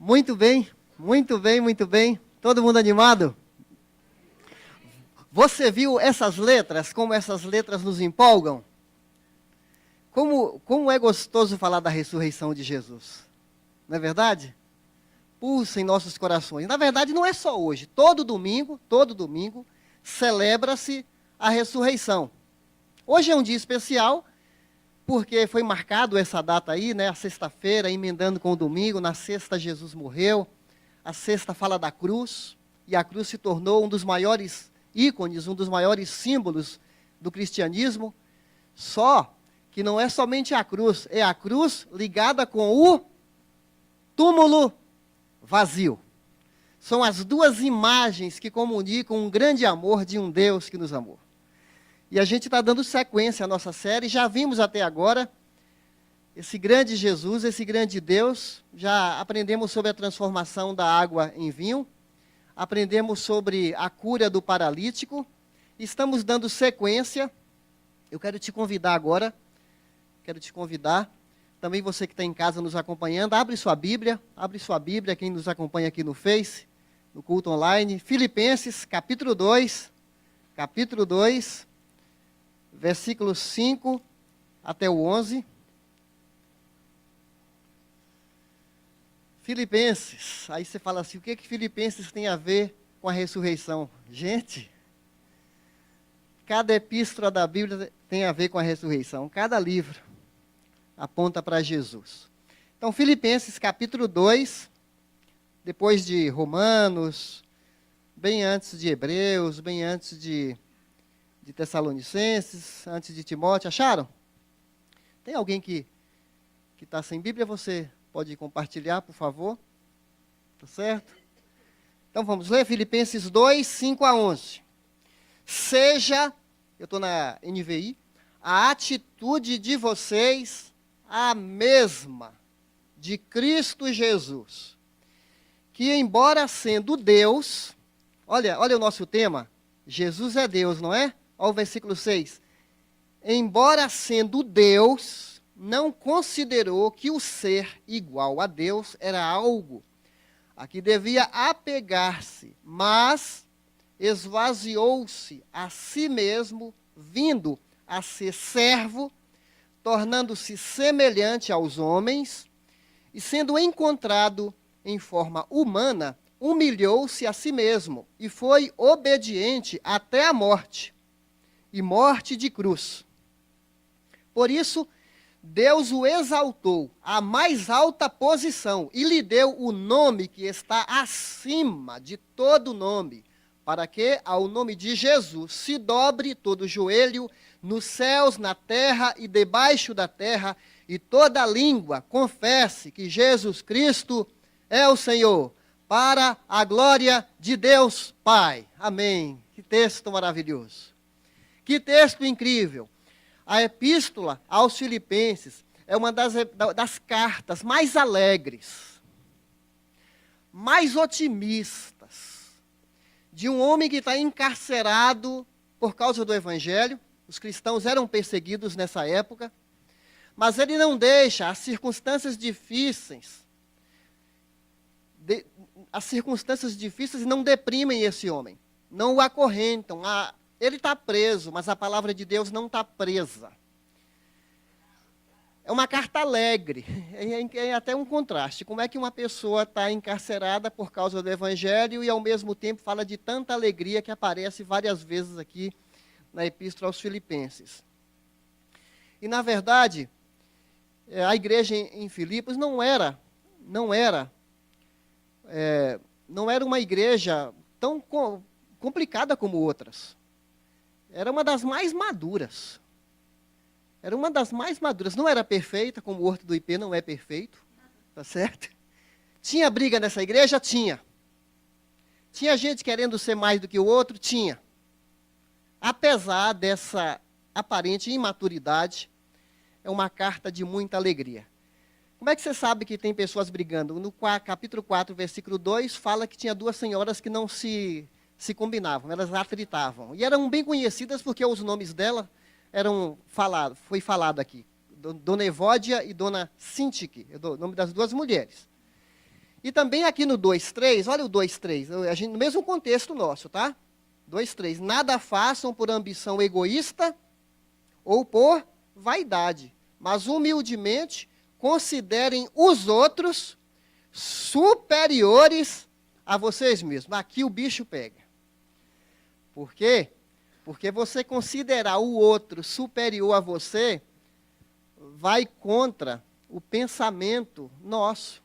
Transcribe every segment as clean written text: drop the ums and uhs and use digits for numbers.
Muito bem, muito bem, muito bem. Todo mundo animado? Você viu essas letras, como essas letras nos empolgam? Como é gostoso falar da ressurreição de Jesus, não é verdade? Pulsa em nossos corações. Na verdade, não é só hoje. Todo domingo, celebra-se a ressurreição. Hoje é um dia especial, porque foi marcado essa data aí, né? A sexta-feira, emendando com o domingo. Na sexta, Jesus morreu. A sexta fala da cruz. E a cruz se tornou um dos maiores ícones, um dos maiores símbolos do cristianismo. Só que não é somente a cruz, é a cruz ligada com o túmulo vazio. São as duas imagens que comunicam um grande amor de um Deus que nos amou. E a gente está dando sequência à nossa série, já vimos até agora esse grande Jesus, esse grande Deus, já aprendemos sobre a transformação da água em vinho, aprendemos sobre a cura do paralítico, estamos dando sequência. Eu quero te convidar agora, também você que está em casa nos acompanhando, abre sua Bíblia, quem nos acompanha aqui no Face, no culto online, Filipenses, capítulo 2, versículos 5 até o 11. Filipenses, aí você fala assim, o que Filipenses tem a ver com a ressurreição? Gente, cada epístola da Bíblia tem a ver com a ressurreição, cada livro aponta para Jesus. Então, Filipenses capítulo 2, depois de Romanos, bem antes de Hebreus, bem antes de Tessalonicenses, antes de Timóteo, acharam? Tem alguém que está sem Bíblia? Você pode compartilhar, por favor? Tá certo? Então vamos ler Filipenses 2, 5 a 11. Seja, eu estou na NVI, a atitude de vocês a mesma de Cristo Jesus, que embora sendo Deus, olha o nosso tema, Jesus é Deus, não é? Olha o versículo 6. Embora sendo Deus, não considerou que o ser igual a Deus era algo a que devia apegar-se, mas esvaziou-se a si mesmo, vindo a ser servo, tornando-se semelhante aos homens, e sendo encontrado em forma humana, humilhou-se a si mesmo, e foi obediente até a morte, e morte de cruz. Por isso, Deus o exaltou à mais alta posição e lhe deu o nome que está acima de todo nome, para que ao nome de Jesus se dobre todo joelho nos céus, na terra e debaixo da terra, e toda língua confesse que Jesus Cristo é o Senhor, para a glória de Deus Pai. Amém. Que texto maravilhoso. Que texto incrível! A epístola aos Filipenses é uma das cartas mais alegres, mais otimistas, de um homem que está encarcerado por causa do Evangelho. Os cristãos eram perseguidos nessa época, mas ele não deixa as circunstâncias difíceis não deprimem esse homem, não o acorrentam. Ele está preso, mas a palavra de Deus não está presa. É uma carta alegre, é até um contraste. Como é que uma pessoa está encarcerada por causa do Evangelho e ao mesmo tempo fala de tanta alegria que aparece várias vezes aqui na Epístola aos Filipenses. E na verdade, a igreja em Filipos não era uma igreja tão complicada como outras. Era uma das mais maduras. Não era perfeita, como o Horto do IP não é perfeito, tá certo? Tinha briga nessa igreja? Tinha. Tinha gente querendo ser mais do que o outro? Tinha. Apesar dessa aparente imaturidade, é uma carta de muita alegria. Como é que você sabe que tem pessoas brigando? No capítulo 4, versículo 2, fala que tinha duas senhoras que não se combinavam, elas atritavam. E eram bem conhecidas porque os nomes dela foi falado aqui. Dona Evódia e Dona Sintique, o nome das duas mulheres. E também aqui no 2:3, olha o 2:3, no mesmo contexto nosso, tá? 2:3, nada façam por ambição egoísta ou por vaidade, mas humildemente considerem os outros superiores a vocês mesmos. Aqui o bicho pega. Por quê? Porque você considerar o outro superior a você vai contra o pensamento nosso.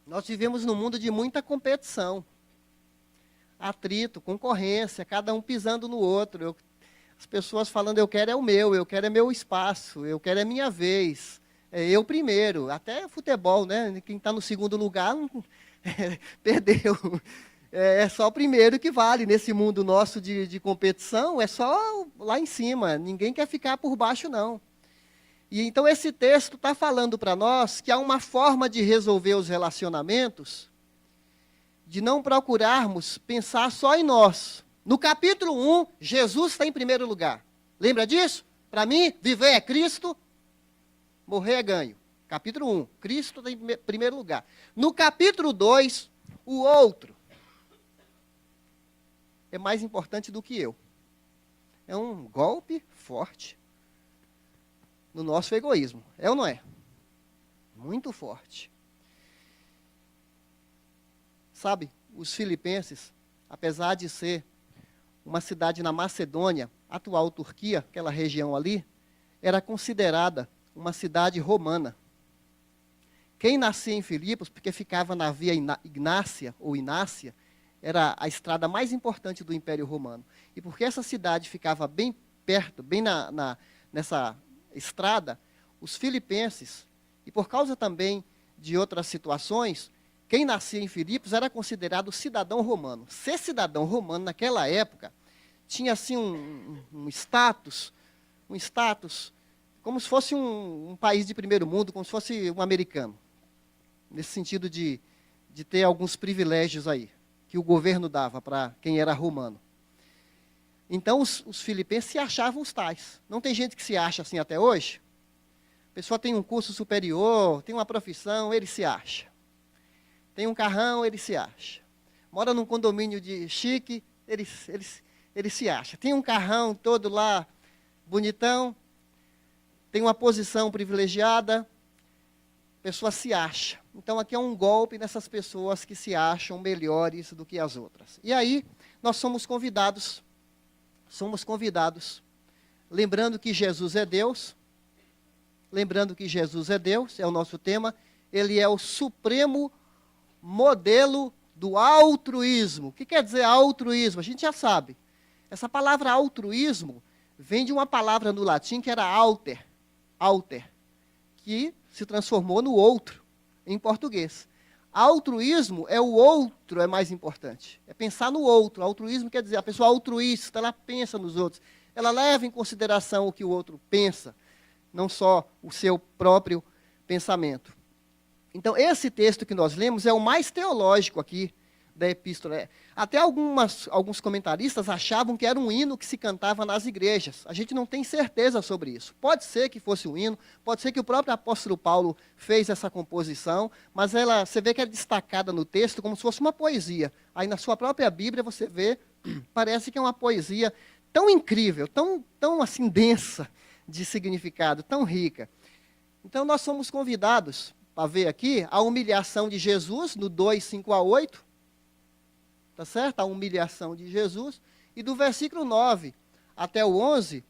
Nós vivemos num mundo de muita competição, atrito, concorrência, cada um pisando no outro. As pessoas falando, eu quero é o meu, eu quero é meu espaço, eu quero é minha vez, é eu primeiro. Até futebol, né? Quem está no segundo lugar perdeu. É só o primeiro que vale. Nesse mundo nosso de competição, é só lá em cima. Ninguém quer ficar por baixo, não. E então esse texto está falando para nós que há uma forma de resolver os relacionamentos, de não procurarmos pensar só em nós. No capítulo 1, Jesus está em primeiro lugar. Lembra disso? Para mim, viver é Cristo, morrer é ganho. Capítulo 1, Cristo está em primeiro lugar. No capítulo 2, o outro é mais importante do que eu. É um golpe forte no nosso egoísmo. É ou não é? Muito forte. Sabe, os filipenses, apesar de ser uma cidade na Macedônia, atual Turquia, aquela região ali, era considerada uma cidade romana. Quem nascia em Filipos, porque ficava na via Ignácia, ou Inácia, era a estrada mais importante do Império Romano. E porque essa cidade ficava bem perto, bem nessa estrada, os filipenses, e por causa também de outras situações, quem nascia em Filipos era considerado cidadão romano. Ser cidadão romano naquela época tinha assim um status como se fosse um país de primeiro mundo, como se fosse um americano. Nesse sentido de ter alguns privilégios aí, que o governo dava para quem era romano. Então, os filipenses se achavam os tais. Não tem gente que se acha assim até hoje? A pessoa tem um curso superior, tem uma profissão, ele se acha. Tem um carrão, ele se acha. Mora num condomínio de chique, ele se acha. Tem um carrão todo lá, bonitão, tem uma posição privilegiada, a pessoa se acha. Então, aqui é um golpe nessas pessoas que se acham melhores do que as outras. E aí, nós somos convidados, lembrando que Jesus é Deus, é o nosso tema, ele é o supremo modelo do altruísmo. O que quer dizer altruísmo? A gente já sabe. Essa palavra altruísmo vem de uma palavra no latim que era alter, que se transformou no outro, em português. Altruísmo é o outro, é mais importante. É pensar no outro. Altruísmo quer dizer a pessoa altruísta, ela pensa nos outros. Ela leva em consideração o que o outro pensa, não só o seu próprio pensamento. Então, esse texto que nós lemos é o mais teológico aqui da epístola. Até alguns comentaristas achavam que era um hino que se cantava nas igrejas. A gente não tem certeza sobre isso. Pode ser que fosse um hino, pode ser que o próprio apóstolo Paulo fez essa composição, mas você vê que é destacada no texto como se fosse uma poesia. Aí na sua própria Bíblia você vê, parece que é uma poesia tão incrível, tão assim densa de significado, tão rica. Então nós somos convidados para ver aqui a humilhação de Jesus, no 2:5-8, tá certo? A humilhação de Jesus. E do versículo 9 até o 11,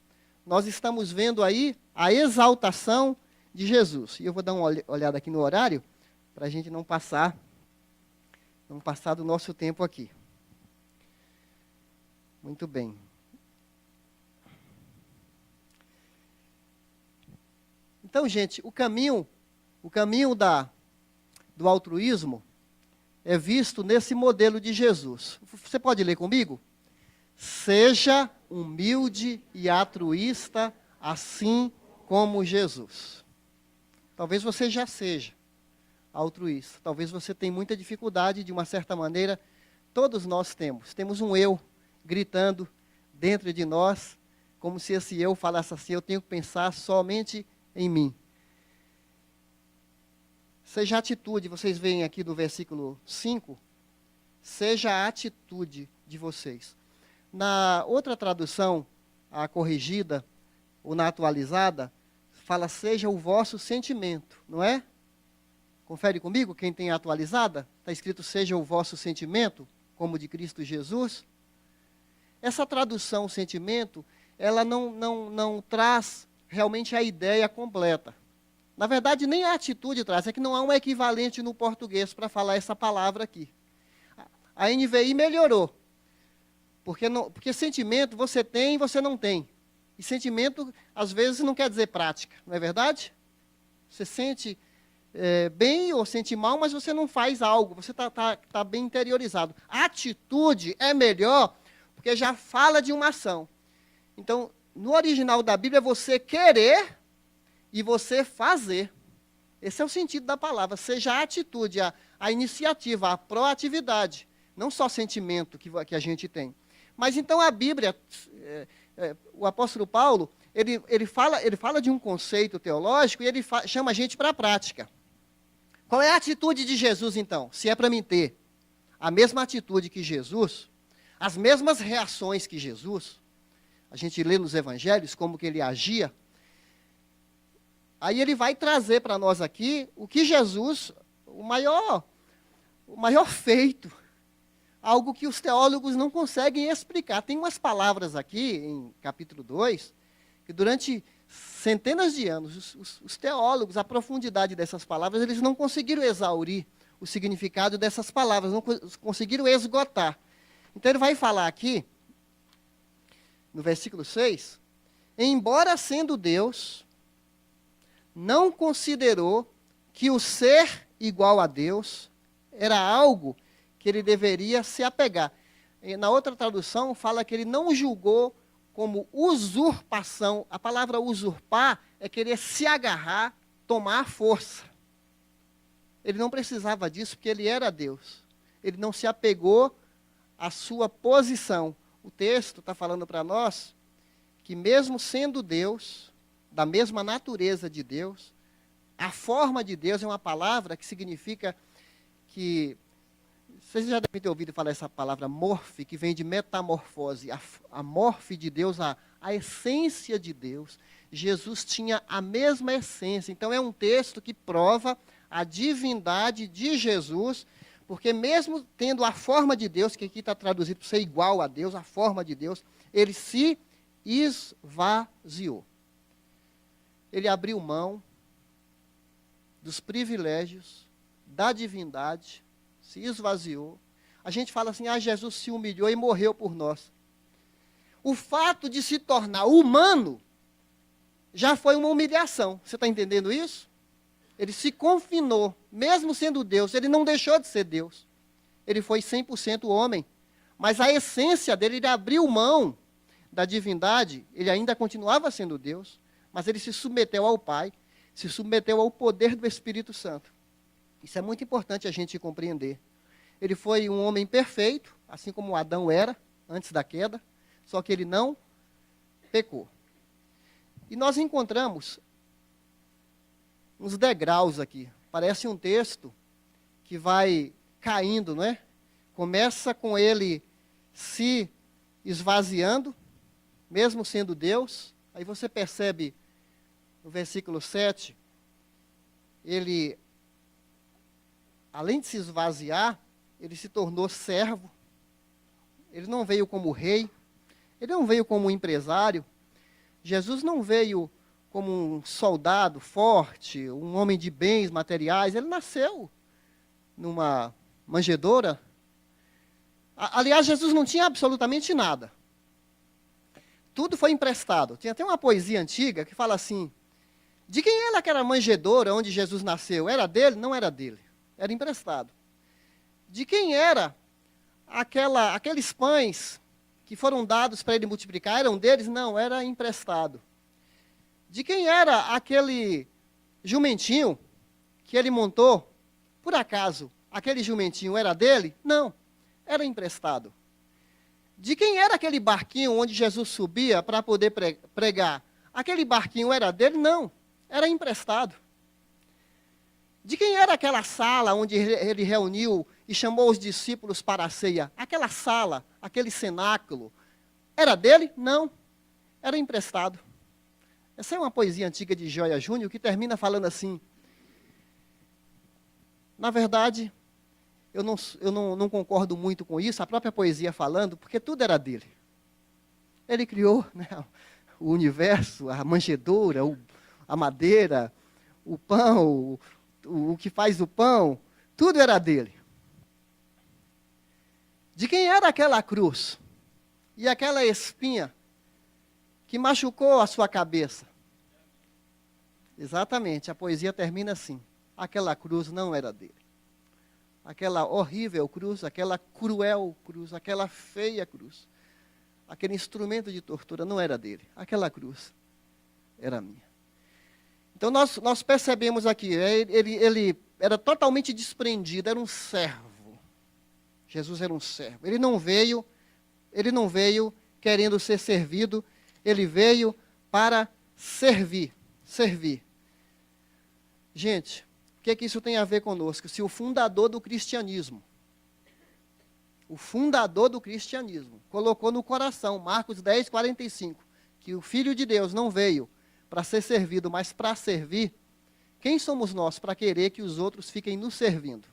nós estamos vendo aí a exaltação de Jesus. E eu vou dar uma olhada aqui no horário, para a gente não passar do nosso tempo aqui. Muito bem. Então, gente, o caminho do altruísmo é visto nesse modelo de Jesus. Você pode ler comigo? Seja humilde e altruísta, assim como Jesus. Talvez você já seja altruísta. Talvez você tenha muita dificuldade, de uma certa maneira. Todos nós temos. Temos um eu gritando dentro de nós, como se esse eu falasse assim, eu tenho que pensar somente em mim. seja a atitude, vocês veem aqui no versículo 5, seja a atitude de vocês. Na outra tradução, a corrigida, ou na atualizada, fala seja o vosso sentimento, não é? Confere comigo, quem tem a atualizada, está escrito seja o vosso sentimento, como de Cristo Jesus. Essa tradução sentimento, ela não traz realmente a ideia completa. Na verdade, nem a atitude traz, é que não há um equivalente no português para falar essa palavra aqui. A NVI melhorou, porque sentimento você tem e você não tem. E sentimento, às vezes, não quer dizer prática, não é verdade? Você sente bem ou sente mal, mas você não faz algo, você tá bem interiorizado. A atitude é melhor, porque já fala de uma ação. Então, no original da Bíblia, é você querer e você fazer. Esse é o sentido da palavra, seja a atitude, a iniciativa, a proatividade. Não só sentimento que a gente tem. Mas então a Bíblia, o apóstolo Paulo, ele fala de um conceito teológico e ele chama a gente para a prática. Qual é a atitude de Jesus então? Se é para mim ter a mesma atitude que Jesus, as mesmas reações que Jesus, a gente lê nos evangelhos como que ele agia, aí ele vai trazer para nós aqui o que Jesus, o maior feito, algo que os teólogos não conseguem explicar. Tem umas palavras aqui, em capítulo 2, que durante centenas de anos, os teólogos, a profundidade dessas palavras, eles não conseguiram exaurir o significado dessas palavras, não conseguiram esgotar. Então ele vai falar aqui, no versículo 6, embora sendo Deus, não considerou que o ser igual a Deus era algo que ele deveria se apegar. E na outra tradução, fala que ele não julgou como usurpação. A palavra usurpar é querer se agarrar, tomar força. Ele não precisava disso, porque ele era Deus. Ele não se apegou à sua posição. O texto está falando para nós que mesmo sendo Deus, da mesma natureza de Deus, a forma de Deus é uma palavra que significa que... Vocês já devem ter ouvido falar essa palavra morfe, que vem de metamorfose. A morfe de Deus, a essência de Deus. Jesus tinha a mesma essência. Então é um texto que prova a divindade de Jesus, porque mesmo tendo a forma de Deus, que aqui está traduzido para ser igual a Deus, a forma de Deus, ele se esvaziou. Ele abriu mão dos privilégios, da divindade, se esvaziou. A gente fala assim, Jesus se humilhou e morreu por nós. O fato de se tornar humano já foi uma humilhação. Você está entendendo isso? Ele se confinou, mesmo sendo Deus, ele não deixou de ser Deus. Ele foi 100% homem. Mas a essência dele, ele abriu mão da divindade, ele ainda continuava sendo Deus, mas ele se submeteu ao Pai, se submeteu ao poder do Espírito Santo. Isso é muito importante a gente compreender. Ele foi um homem perfeito, assim como Adão era, antes da queda, só que ele não pecou. E nós encontramos uns degraus aqui. Parece um texto que vai caindo, não é? Começa com ele se esvaziando, mesmo sendo Deus. Aí você percebe no versículo 7, ele, além de se esvaziar, ele se tornou servo. Ele não veio como rei, ele não veio como empresário. Jesus não veio como um soldado forte, um homem de bens materiais. Ele nasceu numa manjedoura. Aliás, Jesus não tinha absolutamente nada. Tudo foi emprestado. Tinha até uma poesia antiga que fala assim, de quem era aquela manjedoura onde Jesus nasceu? Era dele? Não era dele. Era emprestado. De quem era aqueles pães que foram dados para ele multiplicar? Eram deles? Não, era emprestado. De quem era aquele jumentinho que ele montou? Por acaso, aquele jumentinho era dele? Não, era emprestado. De quem era aquele barquinho onde Jesus subia para poder pregar? Aquele barquinho era dele? Não, era emprestado. De quem era aquela sala onde ele reuniu e chamou os discípulos para a ceia? Aquela sala, aquele cenáculo, era dele? Não, era emprestado. Essa é uma poesia antiga de Joia Júnior que termina falando assim. Na verdade, eu não concordo muito com isso, a própria poesia falando, porque tudo era dele. Ele criou, né, o universo, a manjedoura, a madeira, o pão, o que faz o pão, tudo era dele. De quem era aquela cruz e aquela espinha que machucou a sua cabeça? Exatamente, a poesia termina assim. Aquela cruz não era dele. Aquela horrível cruz, aquela cruel cruz, aquela feia cruz, aquele instrumento de tortura não era dele. Aquela cruz era minha. Então nós percebemos aqui, ele era totalmente desprendido, era um servo. Jesus era um servo. Ele não veio querendo ser servido, ele veio para servir. Gente, o que isso tem a ver conosco? Se o fundador do cristianismo, colocou no coração, Marcos 10, 45, que o Filho de Deus não veio para ser servido, mas para servir, quem somos nós para querer que os outros fiquem nos servindo?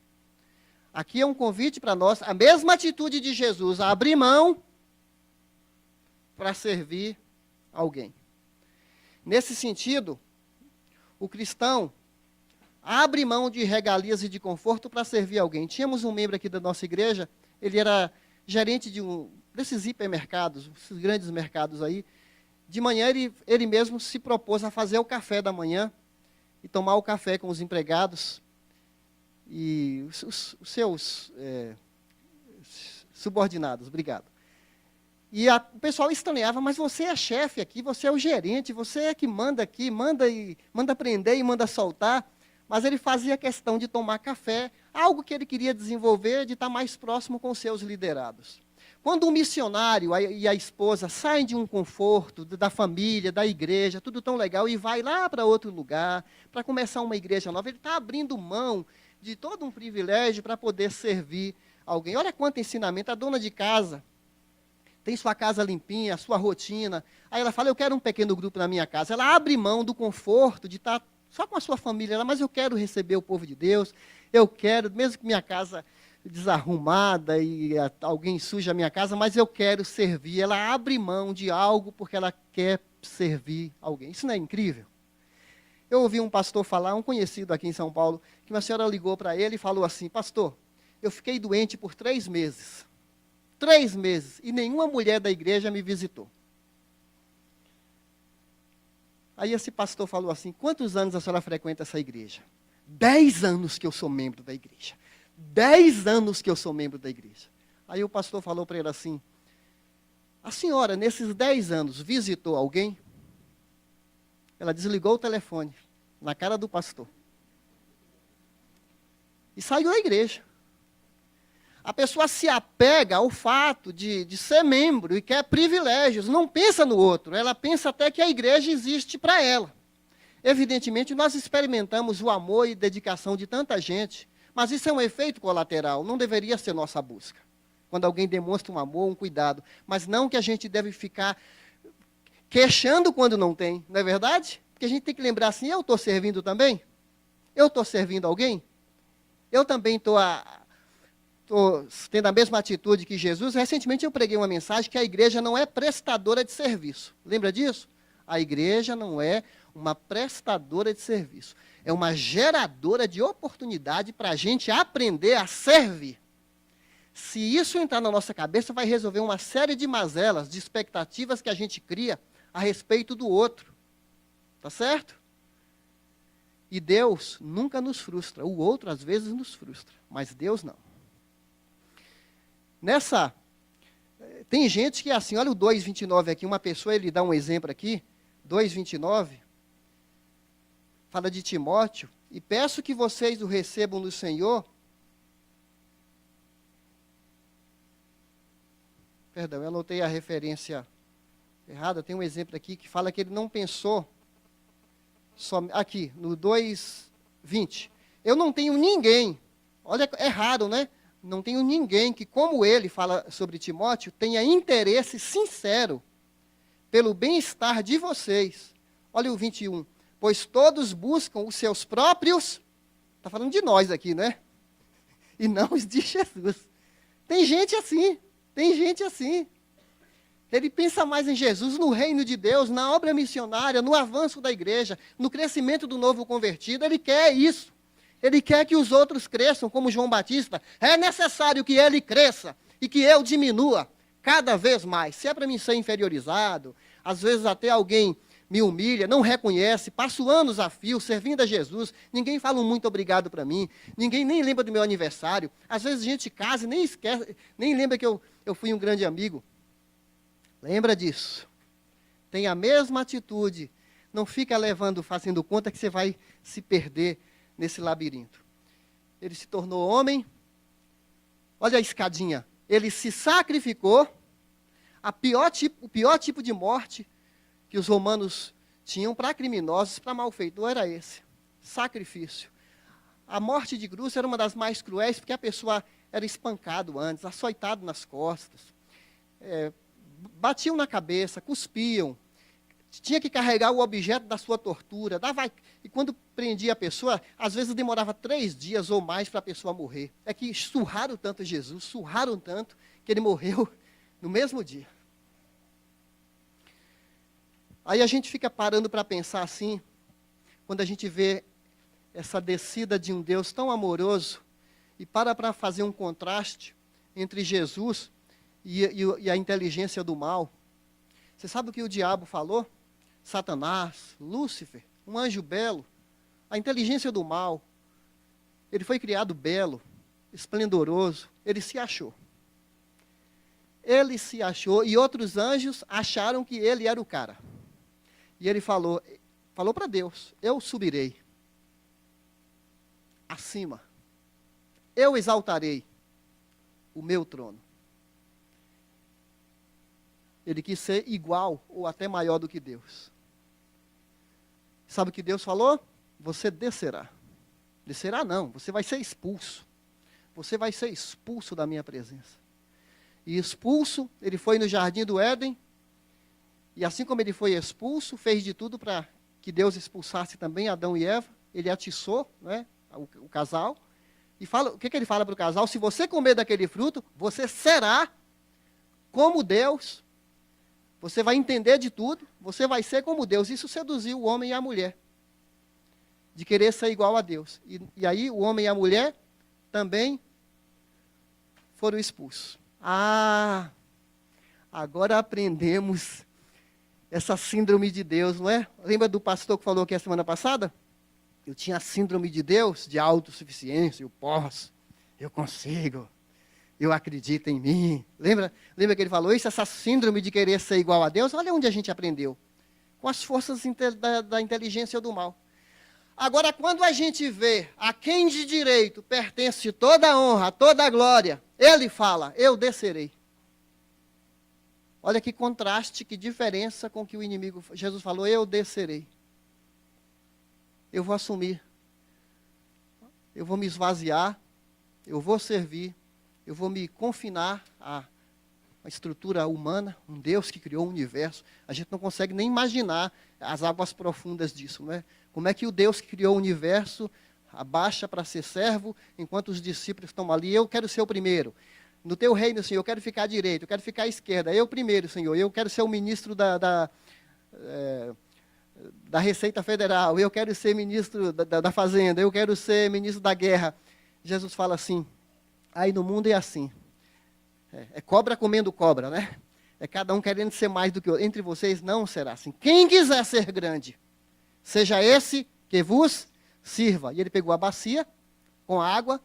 Aqui é um convite para nós, a mesma atitude de Jesus, a abrir mão para servir alguém. Nesse sentido, o cristão abre mão de regalias e de conforto para servir alguém. Tínhamos um membro aqui da nossa igreja, ele era gerente de desses hipermercados, esses grandes mercados aí. De manhã ele mesmo se propôs a fazer o café da manhã e tomar o café com os empregados e os seus subordinados. Obrigado. E o pessoal estranhava, mas você é chefe aqui, você é o gerente, você é que manda aqui, manda prender e manda soltar. Mas ele fazia questão de tomar café, algo que ele queria desenvolver, de estar mais próximo com seus liderados. Quando um missionário e a esposa saem de um conforto, da família, da igreja, tudo tão legal, e vai lá para outro lugar, para começar uma igreja nova, ele está abrindo mão de todo um privilégio para poder servir alguém. Olha quanto ensinamento. A dona de casa tem sua casa limpinha, a sua rotina. Aí ela fala, eu quero um pequeno grupo na minha casa. Ela abre mão do conforto de estar só com a sua família, mas eu quero receber o povo de Deus, eu quero, mesmo que minha casa desarrumada e alguém suja a minha casa, mas eu quero servir. Ela abre mão de algo porque ela quer servir alguém. Isso não é incrível? Eu ouvi um pastor falar, um conhecido aqui em São Paulo, que uma senhora ligou para ele e falou assim, pastor, eu fiquei doente por 3 meses. 3 meses, e nenhuma mulher da igreja me visitou. Aí esse pastor falou assim, quantos anos a senhora frequenta essa igreja? 10 anos que eu sou membro da igreja. 10 anos que eu sou membro da igreja. Aí o pastor falou para ele assim, a senhora, nesses 10 anos, visitou alguém? Ela desligou o telefone, na cara do pastor. E saiu da igreja. A pessoa se apega ao fato de ser membro e quer privilégios, não pensa no outro, ela pensa até que a igreja existe para ela. Evidentemente, nós experimentamos o amor e dedicação de tanta gente, mas isso é um efeito colateral, não deveria ser nossa busca. Quando alguém demonstra um amor, um cuidado, mas não que a gente deve ficar queixando quando não tem, não é verdade? Porque a gente tem que lembrar assim, eu estou servindo também? Eu estou servindo alguém? Eu também estou tendo a mesma atitude que Jesus. Recentemente eu preguei uma mensagem que a igreja não é prestadora de serviço. Lembra disso? A igreja não é uma prestadora de serviço. É uma geradora de oportunidade para a gente aprender a servir. Se isso entrar na nossa cabeça, vai resolver uma série de mazelas, de expectativas que a gente cria a respeito do outro. Tá certo? E Deus nunca nos frustra. O outro, às vezes, nos frustra. Mas Deus não. Tem gente que é assim, olha o 2,29 aqui, uma pessoa, ele dá um exemplo aqui, 2,29, fala de Timóteo, e peço que vocês o recebam no Senhor. Perdão, eu anotei a referência errada, tem um exemplo aqui que fala que ele não pensou, aqui, no 2,20, Eu não tenho ninguém, olha, é raro, né? Não tenho ninguém que, como ele fala sobre Timóteo, tenha interesse sincero pelo bem-estar de vocês. Olha o 21. Pois todos buscam os seus próprios, está falando de nós aqui, né? E não os de Jesus. Tem gente assim, tem gente assim. Ele pensa mais em Jesus, no reino de Deus, na obra missionária, no avanço da igreja, no crescimento do novo convertido. Ele quer isso. Ele quer que os outros cresçam, como João Batista. É necessário que ele cresça e que eu diminua cada vez mais. Se é para mim ser inferiorizado, às vezes até alguém me humilha, não reconhece, passo anos a fio servindo a Jesus, ninguém fala um muito obrigado para mim, ninguém nem lembra do meu aniversário. Às vezes a gente casa e nem esquece, nem lembra que eu fui um grande amigo. Lembra disso. Tenha a mesma atitude. Não fica fazendo conta que você vai se perder nesse labirinto. Ele se tornou homem. Olha a escadinha. Ele se sacrificou. O pior tipo de morte que os romanos tinham para criminosos, para malfeitor, era esse. Sacrifício. A morte de cruz era uma das mais cruéis, porque a pessoa era espancado antes, açoitado nas costas. Batiam na cabeça, cuspiam, tinha que carregar o objeto da sua tortura, e quando prendia a pessoa, às vezes demorava 3 dias ou mais para a pessoa morrer. É que surraram tanto Jesus, surraram tanto, que ele morreu no mesmo dia. Aí a gente fica parando para pensar assim, quando a gente vê essa descida de um Deus tão amoroso, e para fazer um contraste entre Jesus e a inteligência do mal. Você sabe o que o diabo falou? Satanás, Lúcifer, um anjo belo, a inteligência do mal. Ele foi criado belo, esplendoroso, ele se achou. Ele se achou e outros anjos acharam que ele era o cara. E ele falou para Deus, eu subirei acima, eu exaltarei o meu trono. Ele quis ser igual ou até maior do que Deus. Sabe o que Deus falou? Você descerá. Descerá não, você vai ser expulso. Você vai ser expulso da minha presença. E expulso, ele foi no jardim do Éden, e assim como ele foi expulso, fez de tudo para que Deus expulsasse também Adão e Eva. Ele atiçou, né, o casal, e o que ele fala para o casal? Se você comer daquele fruto, você será como Deus. Você vai entender de tudo, você vai ser como Deus. Isso seduziu o homem e a mulher, de querer ser igual a Deus. E aí o homem e a mulher também foram expulsos. Agora aprendemos essa síndrome de Deus, não é? Lembra do pastor que falou aqui a semana passada? Eu tinha a síndrome de Deus, de autossuficiência, eu posso, eu consigo. Eu acredito em mim. Lembra que ele falou isso? Essa síndrome de querer ser igual a Deus. Olha onde a gente aprendeu. Com as forças da inteligência do mal. Agora, quando a gente vê a quem de direito pertence toda a honra, toda a glória, ele fala, eu descerei. Olha que contraste, que diferença com que o inimigo... Jesus falou, eu descerei. Eu vou assumir. Eu vou me esvaziar. Eu vou servir. Eu vou me confinar a uma estrutura humana, um Deus que criou o universo. A gente não consegue nem imaginar as águas profundas disso, não é? Como é que o Deus que criou o universo abaixa para ser servo, enquanto os discípulos estão ali? Eu quero ser o primeiro. No teu reino, Senhor, eu quero ficar à direita, eu quero ficar à esquerda. Eu primeiro, Senhor, eu quero ser o ministro da Receita Federal, eu quero ser ministro da Fazenda, eu quero ser ministro da Guerra. Jesus fala assim, aí no mundo é assim, é cobra comendo cobra, né? É cada um querendo ser mais do que o outro. Entre vocês não será assim. Quem quiser ser grande, seja esse que vos sirva. E ele pegou a bacia com água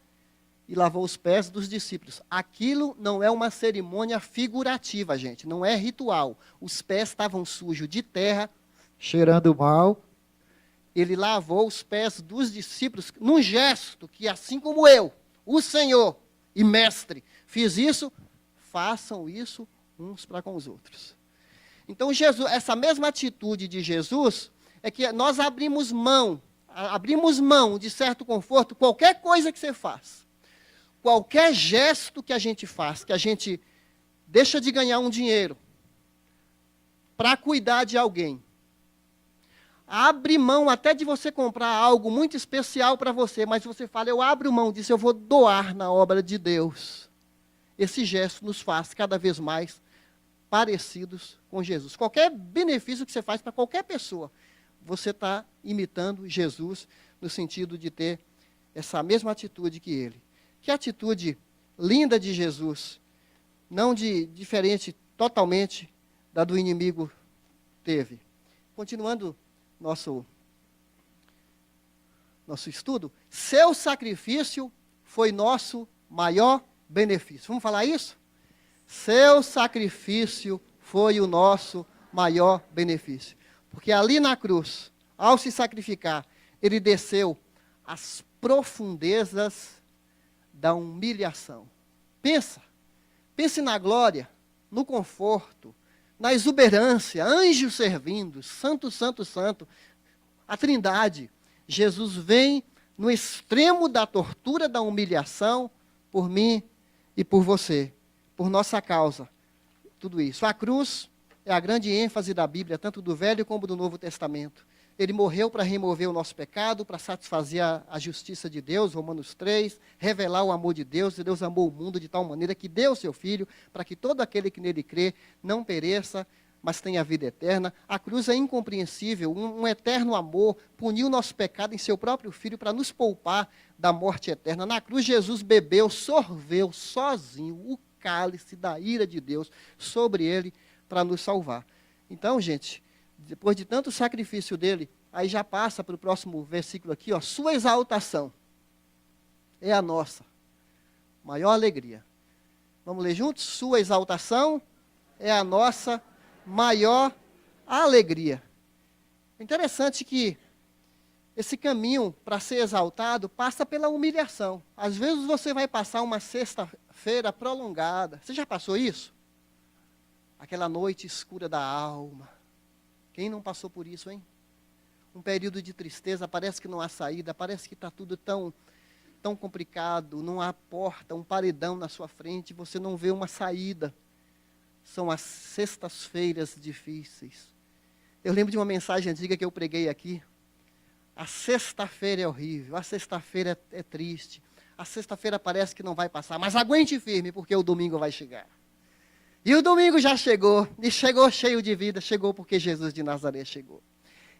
e lavou os pés dos discípulos. Aquilo não é uma cerimônia figurativa, gente, não é ritual. Os pés estavam sujos de terra, cheirando mal. Ele lavou os pés dos discípulos num gesto que, assim como eu, o Senhor e Mestre, fiz isso, façam isso uns para com os outros. Então, essa mesma atitude de Jesus é que nós abrimos mão. abrimos mão de certo conforto, qualquer coisa que você faz, qualquer gesto que a gente faz, que a gente deixa de ganhar um dinheiro para cuidar de alguém, abre mão até de você comprar algo muito especial para você, mas você fala, eu abro mão disso, eu vou doar na obra de Deus. Esse gesto nos faz cada vez mais parecidos com Jesus. Qualquer benefício que você faz para qualquer pessoa, você está imitando Jesus no sentido de ter essa mesma atitude que ele. Que atitude linda de Jesus, não diferente totalmente da do inimigo teve. Continuando nosso estudo, seu sacrifício foi nosso maior benefício. Vamos falar isso? Seu sacrifício foi o nosso maior benefício. Porque ali na cruz, ao se sacrificar, ele desceu às profundezas da humilhação. Pense na glória, no conforto, na exuberância, anjos servindo, santo, santo, santo, a Trindade. Jesus vem no extremo da tortura, da humilhação, por mim e por você, por nossa causa. Tudo isso. A cruz é a grande ênfase da Bíblia, tanto do Velho como do Novo Testamento. Ele morreu para remover o nosso pecado, para satisfazer a justiça de Deus, Romanos 3, revelar o amor de Deus, e Deus amou o mundo de tal maneira que deu o seu Filho, para que todo aquele que nele crê não pereça, mas tenha vida eterna. A cruz é incompreensível, um eterno amor, puniu o nosso pecado em seu próprio Filho para nos poupar da morte eterna. Na cruz Jesus bebeu, sorveu sozinho o cálice da ira de Deus sobre ele, para nos salvar. Então, gente, depois de tanto sacrifício dele, aí já passa para o próximo versículo aqui, ó, sua exaltação é a nossa maior alegria. Vamos ler juntos? Sua exaltação é a nossa maior alegria. É interessante que esse caminho para ser exaltado passa pela humilhação. Às vezes você vai passar uma sexta-feira prolongada. Você já passou isso? Aquela noite escura da alma. Quem não passou por isso, hein? Um período de tristeza, parece que não há saída, parece que está tudo tão complicado, não há porta, um paredão na sua frente, você não vê uma saída. São as sextas-feiras difíceis. Eu lembro de uma mensagem antiga que eu preguei aqui. A sexta-feira é horrível, a sexta-feira é triste, a sexta-feira parece que não vai passar, mas aguente firme, porque o domingo vai chegar. E o domingo já chegou, e chegou cheio de vida, chegou porque Jesus de Nazaré chegou.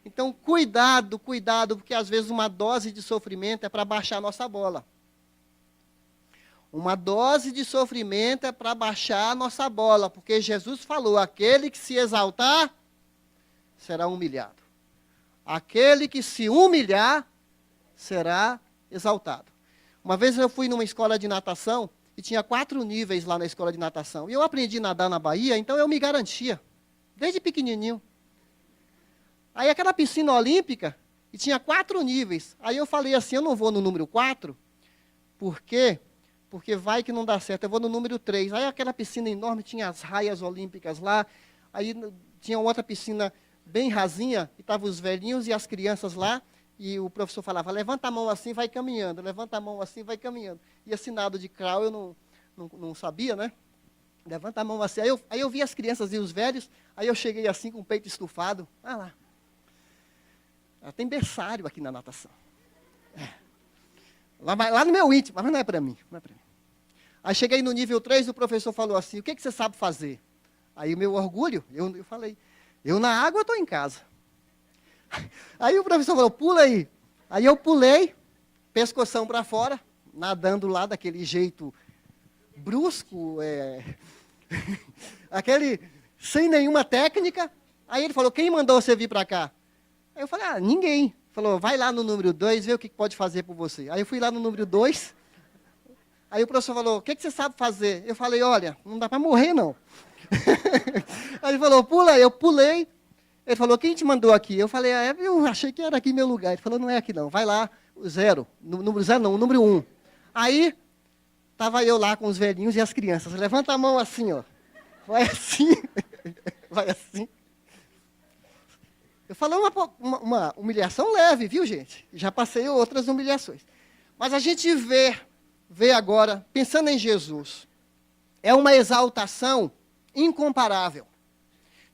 Então, cuidado, porque às vezes uma dose de sofrimento é para baixar a nossa bola. Uma dose de sofrimento é para baixar a nossa bola, porque Jesus falou, aquele que se exaltar, será humilhado. Aquele que se humilhar, será exaltado. Uma vez eu fui numa escola de natação, e tinha 4 níveis lá na escola de natação. E eu aprendi a nadar na Bahia, então eu me garantia, desde pequenininho. Aí aquela piscina olímpica, e tinha 4 níveis. Aí eu falei assim, eu não vou no número 4, por quê? Porque vai que não dá certo, eu vou no número 3. Aí aquela piscina enorme, tinha as raias olímpicas lá, aí tinha outra piscina bem rasinha, e estavam os velhinhos e as crianças lá, e o professor falava, levanta a mão assim, vai caminhando, levanta a mão assim, vai caminhando. E esse nado de crawl eu não sabia, né? Levanta a mão assim. Aí eu vi as crianças e os velhos, aí eu cheguei assim com o peito estufado. Ah lá. Tem berçário aqui na natação. É. Lá no meu íntimo, mas não é para mim, não é para mim. Aí cheguei no nível 3, o professor falou assim, o que você sabe fazer? Aí o meu orgulho, eu falei, eu na água estou em casa. Aí o professor falou, pula aí. Aí eu pulei, pescoção para fora, nadando lá daquele jeito brusco, aquele sem nenhuma técnica. Aí ele falou, quem mandou você vir para cá? Aí eu falei, ninguém. Falou, vai lá no número 2, vê o que pode fazer por você. Aí eu fui lá no número 2, aí o professor falou, o que você sabe fazer? Eu falei, olha, não dá para morrer não. Aí ele falou, pula aí. Eu pulei. Ele falou, quem te mandou aqui? Eu falei, eu achei que era aqui meu lugar. Ele falou, não é aqui não, vai lá, o 0. Número 0 não, o número 1. Aí, estava eu lá com os velhinhos e as crianças. Levanta a mão assim, ó. Vai assim, vai assim. Eu falei uma humilhação leve, viu, gente? Já passei outras humilhações. Mas a gente vê agora, pensando em Jesus, é uma exaltação incomparável.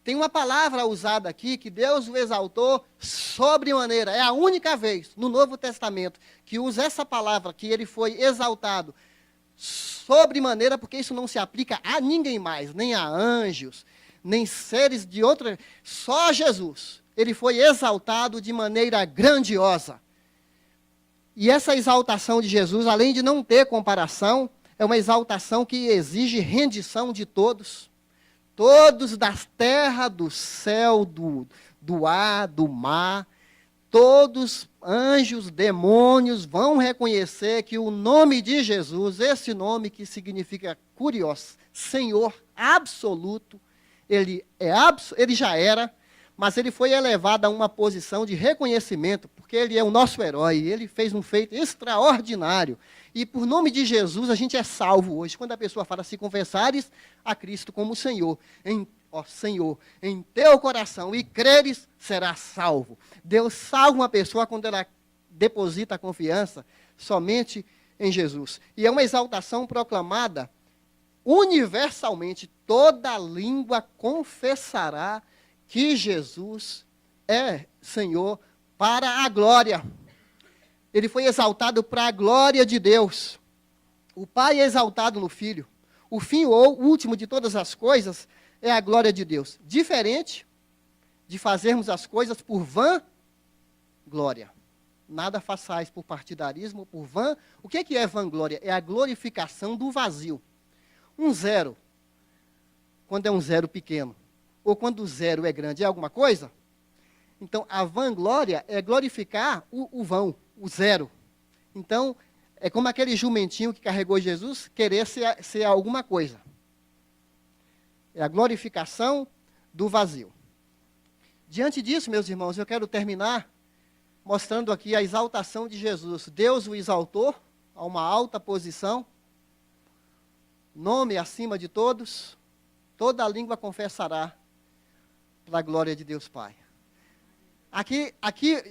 Tem uma palavra usada aqui, que Deus o exaltou sobremaneira. É a única vez no Novo Testamento que usa essa palavra, que ele foi exaltado sobremaneira, porque isso não se aplica a ninguém mais, nem a anjos, nem seres de outra, só a Jesus. Ele foi exaltado de maneira grandiosa. E essa exaltação de Jesus, além de não ter comparação, é uma exaltação que exige rendição de todos. Todos da terra, do céu, do ar, do mar, todos, anjos, demônios, vão reconhecer que o nome de Jesus, esse nome que significa curios, Senhor absoluto, ele já era, mas ele foi elevado a uma posição de reconhecimento, porque ele é o nosso herói, ele fez um feito extraordinário. E por nome de Jesus a gente é salvo hoje. Quando a pessoa fala, se confessares a Cristo como Senhor, Senhor, em teu coração e creres, será salvo. Deus salva uma pessoa quando ela deposita a confiança somente em Jesus. E é uma exaltação proclamada universalmente. Toda língua confessará que Jesus é Senhor para a glória. Ele foi exaltado para a glória de Deus. O Pai é exaltado no Filho. O fim ou o último de todas as coisas é a glória de Deus. Diferente de fazermos as coisas por vã glória. Nada façais por partidarismo, por vã. O que é vanglória? É a glorificação do vazio. Um zero, quando é um zero pequeno, ou quando o zero é grande, é alguma coisa? Então, a vanglória é glorificar o vão, o zero. Então, é como aquele jumentinho que carregou Jesus, querer ser alguma coisa. É a glorificação do vazio. Diante disso, meus irmãos, eu quero terminar mostrando aqui a exaltação de Jesus. Deus o exaltou a uma alta posição, nome acima de todos, toda a língua confessará para a glória de Deus Pai. Aqui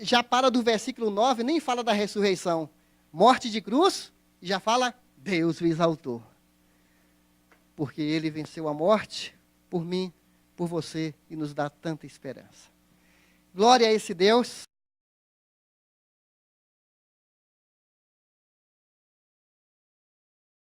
já para do versículo 9, nem fala da ressurreição. Morte de cruz, já fala, Deus o exaltou. Porque ele venceu a morte por mim, por você, e nos dá tanta esperança. Glória a esse Deus.